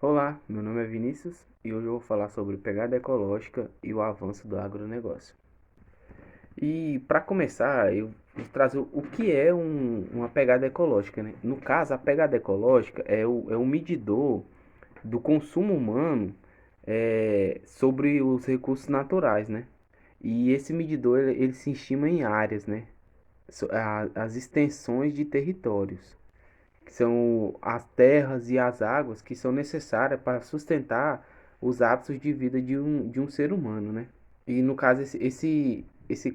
Olá, meu nome é Vinícius e hoje eu vou falar sobre pegada ecológica e o avanço do agronegócio. E para começar, eu vou trazer o que é uma pegada ecológica, né? No caso, a pegada ecológica é o medidor do consumo humano sobre os recursos naturais, né? E esse medidor ele se estima em áreas, né? As extensões de territórios, que são as terras e as águas que são necessárias para sustentar os hábitos de vida de um ser humano, né? E no caso, esse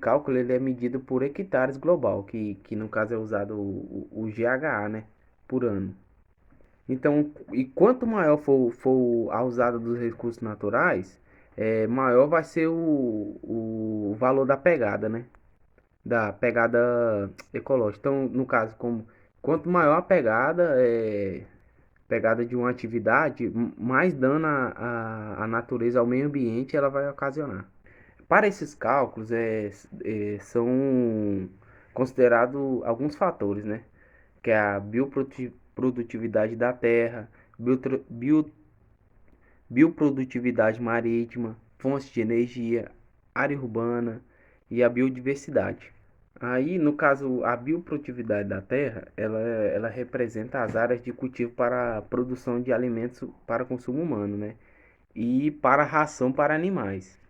cálculo ele é medido por hectares global, que no caso é usado o GHA, né? Por ano. Então, e quanto maior for a usada dos recursos naturais, maior vai ser o valor da pegada, né? Da pegada ecológica. Então, no caso, quanto maior a pegada de uma atividade, mais dano à natureza, ao meio ambiente, ela vai ocasionar. Para esses cálculos, são considerados alguns fatores, né? Que é a bioprodutividade da terra, bioprodutividade marítima, fontes de energia, área urbana e a biodiversidade. Aí, no caso, a bioprodutividade da terra, ela representa as áreas de cultivo para a produção de alimentos para consumo humano, né? E para ração para animais,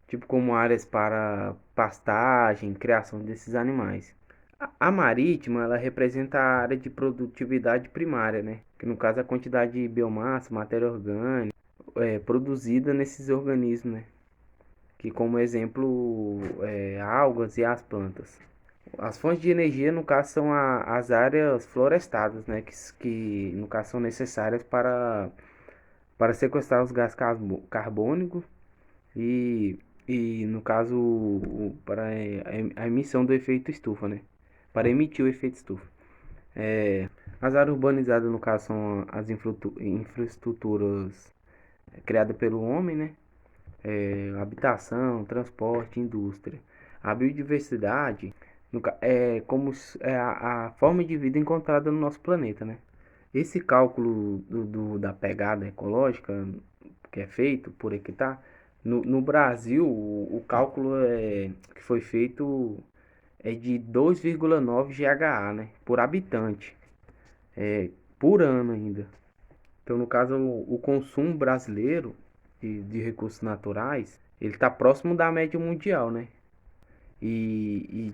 tipo como áreas para pastagem, criação desses animais. A marítima, ela representa a área de produtividade primária, né? Que no caso é a quantidade de biomassa, matéria orgânica, produzida nesses organismos, né? Que como exemplo, algas e as plantas. As fontes de energia, no caso, são as áreas florestadas, né? Que no caso são necessárias para sequestrar os gases carbônicos e, e no caso, para a emissão do efeito estufa, né? Para emitir o efeito estufa. As áreas urbanizadas, no caso, são as infraestruturas criadas pelo homem, né? Habitação, transporte, indústria. A biodiversidade é como é a forma de vida encontrada no nosso planeta, né? Esse cálculo da pegada ecológica que é feito por hectare, no Brasil o cálculo que foi feito é de 2,9 GHA, né, por habitante, por ano ainda. Então, no caso, o consumo brasileiro de recursos naturais, ele está próximo da média mundial, né?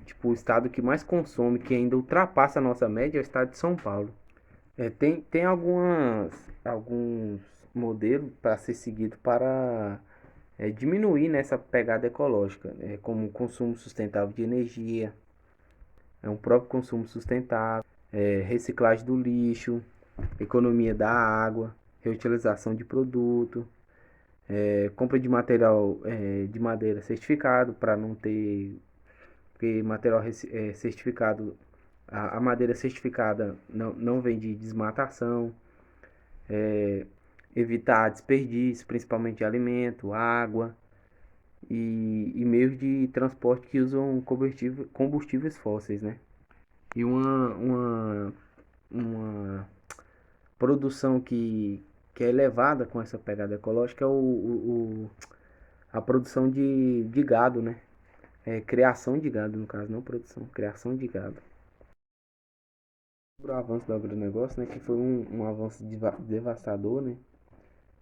Tipo, o estado que mais consome, que ainda ultrapassa a nossa média, é o estado de São Paulo. Tem alguns modelos para ser seguido para diminuir nessa pegada ecológica, como o consumo sustentável de energia, um próprio consumo sustentável, reciclagem do lixo, economia da água, reutilização de produto, compra de material de madeira certificado para não ter, porque material certificado, a madeira certificada não vem de desmatação, evitar desperdício, principalmente de alimento, água e meios de transporte que usam combustíveis fósseis, né? E uma produção que é elevada com essa pegada ecológica é a produção de gado, né? Criação de gado, no caso, não produção, criação de gado. O avanço do agronegócio, né, que foi um avanço devastador, né?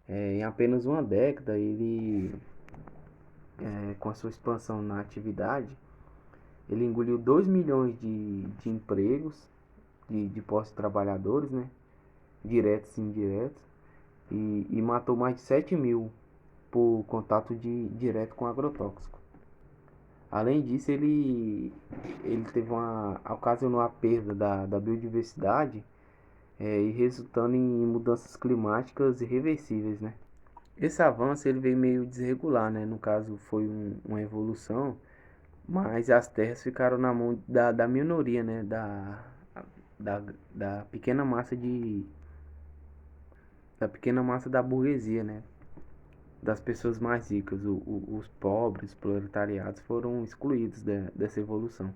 Em apenas uma década, com a sua expansão na atividade, ele engoliu 2 milhões de empregos, de postos de trabalhadores, né? Diretos e indiretos, e matou mais de 7 mil por contato direto com agrotóxico. Além disso, ele ocasionou a perda da biodiversidade, e resultando em mudanças climáticas irreversíveis, né? Esse avanço ele veio meio desregular, né? No caso, foi uma evolução, mas as terras ficaram na mão da minoria, né? Da, da pequena massa da pequena massa da burguesia, né? Das pessoas mais ricas. Os pobres, proletariados foram excluídos dessa evolução.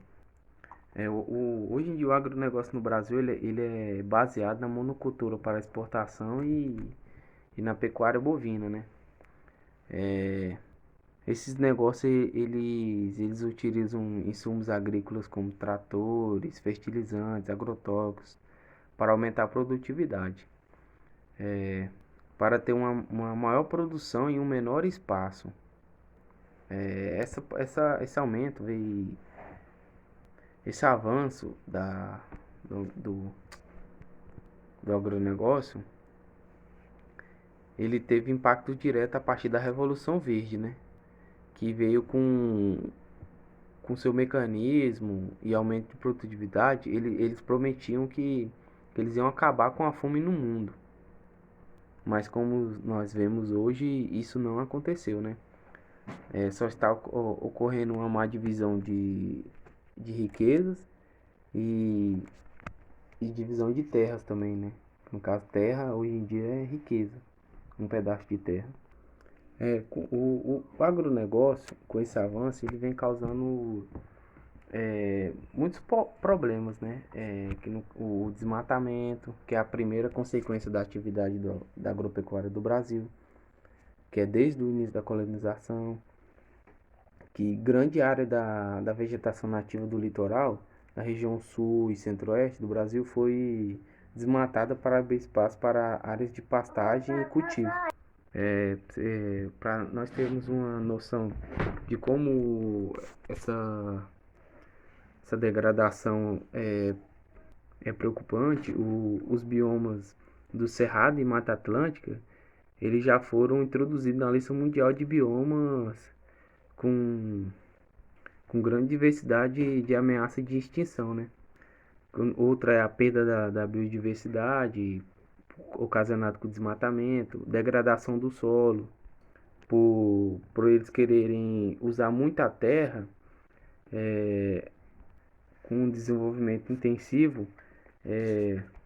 Hoje em dia o agronegócio no Brasil ele é baseado na monocultura para exportação e na pecuária bovina, né? Esses negócios eles utilizam insumos agrícolas como tratores, fertilizantes, agrotóxicos para aumentar a produtividade, para ter uma maior produção em um menor espaço. Esse aumento veio, esse avanço do agronegócio, ele teve impacto direto a partir da Revolução Verde, né? Que veio com seu mecanismo e aumento de produtividade, eles prometiam que eles iam acabar com a fome no mundo. Mas como nós vemos hoje, isso não aconteceu, né? Só está ocorrendo uma má divisão de riquezas e, e divisão de terras também, né? No caso, terra hoje em dia é riqueza, um pedaço de terra. O agronegócio, com esse avanço, ele vem causando muitos problemas, né? O desmatamento, que é a primeira consequência da atividade da agropecuária do Brasil, que é desde o início da colonização, que grande área da vegetação nativa do litoral, da região sul e centro-oeste do Brasil, foi desmatada para abrir espaço para áreas de pastagem e cultivo. Para nós termos uma noção de como essa degradação é preocupante, os biomas do Cerrado e Mata Atlântica, eles já foram introduzidos na lista mundial de biomas com, com grande diversidade de ameaça de extinção, né? Outra é a perda da biodiversidade, ocasionada com desmatamento, degradação do solo, por eles quererem usar muita terra, com um desenvolvimento intensivo,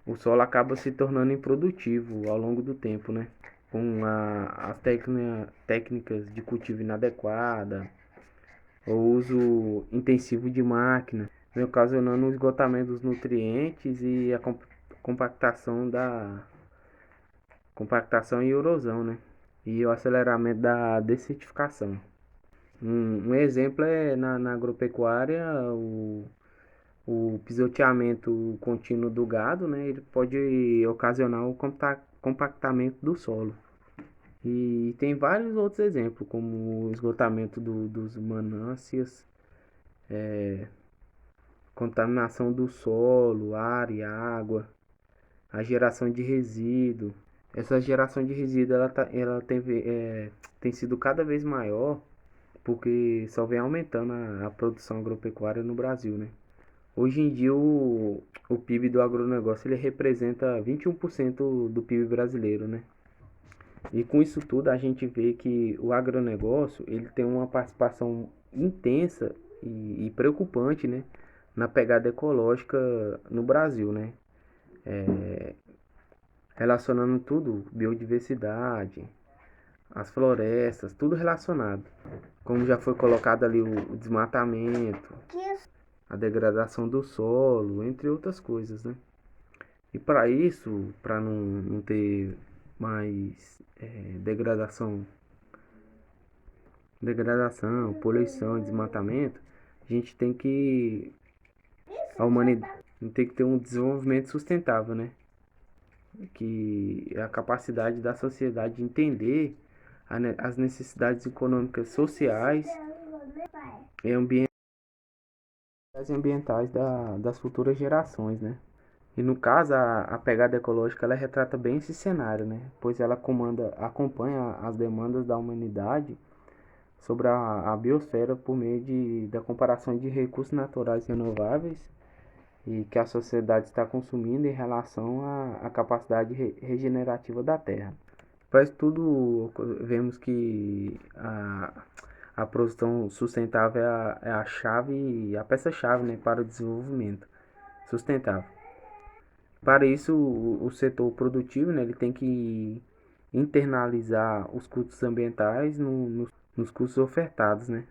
o solo acaba se tornando improdutivo ao longo do tempo, né? Com as técnicas de cultivo inadequada, o uso intensivo de máquina, vem ocasionando o esgotamento dos nutrientes e a compactação e erosão, né? E o aceleramento da desertificação. Um exemplo é na agropecuária, o pisoteamento contínuo do gado, né? Ele pode ocasionar o compactamento do solo. E tem vários outros exemplos, como o esgotamento dos manancias, contaminação do solo, ar e água, a geração de resíduo. Essa geração de resíduo ela tem sido cada vez maior porque só vem aumentando a produção agropecuária no Brasil, né? Hoje em dia o PIB do agronegócio ele representa 21% do PIB brasileiro, né? E com isso tudo a gente vê que o agronegócio ele tem uma participação intensa e preocupante, né? Na pegada ecológica no Brasil, né? Relacionando tudo, biodiversidade, as florestas, tudo relacionado. Como já foi colocado ali o desmatamento, a degradação do solo, entre outras coisas, né? E para isso, para não ter mais degradação, poluição, desmatamento, a gente tem que a humanidade tem que ter um desenvolvimento sustentável, né? Que é a capacidade da sociedade de entender as necessidades econômicas, sociais e ambientais das futuras gerações, né? E no caso, a pegada ecológica ela retrata bem esse cenário, né? Pois ela acompanha as demandas da humanidade sobre a biosfera por meio da comparação de recursos naturais renováveis e que a sociedade está consumindo em relação à capacidade regenerativa da Terra. Para isso tudo, vemos que a produção sustentável é a chave, a peça-chave, né, para o desenvolvimento sustentável. Para isso, o setor produtivo, né, ele tem que internalizar os custos ambientais nos custos ofertados, né?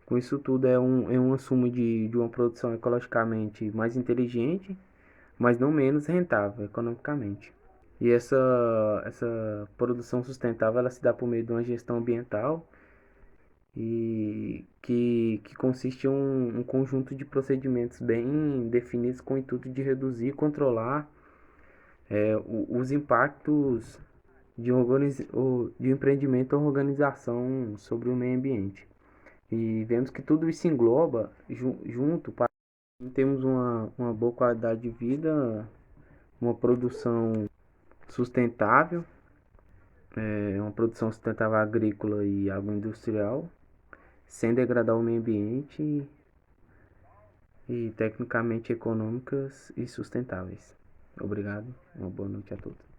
Com isso tudo é uma suma de uma produção ecologicamente mais inteligente, mas não menos rentável economicamente. E essa produção sustentável ela se dá por meio de uma gestão ambiental e que consiste em um conjunto de procedimentos bem definidos com o intuito de reduzir e controlar os impactos de um empreendimento ou organização sobre o meio ambiente. E vemos que tudo isso engloba junto para termos uma boa qualidade de vida, uma produção sustentável, uma produção sustentável agrícola e agroindustrial, sem degradar o meio ambiente e tecnicamente econômicas e sustentáveis. Obrigado, uma boa noite a todos.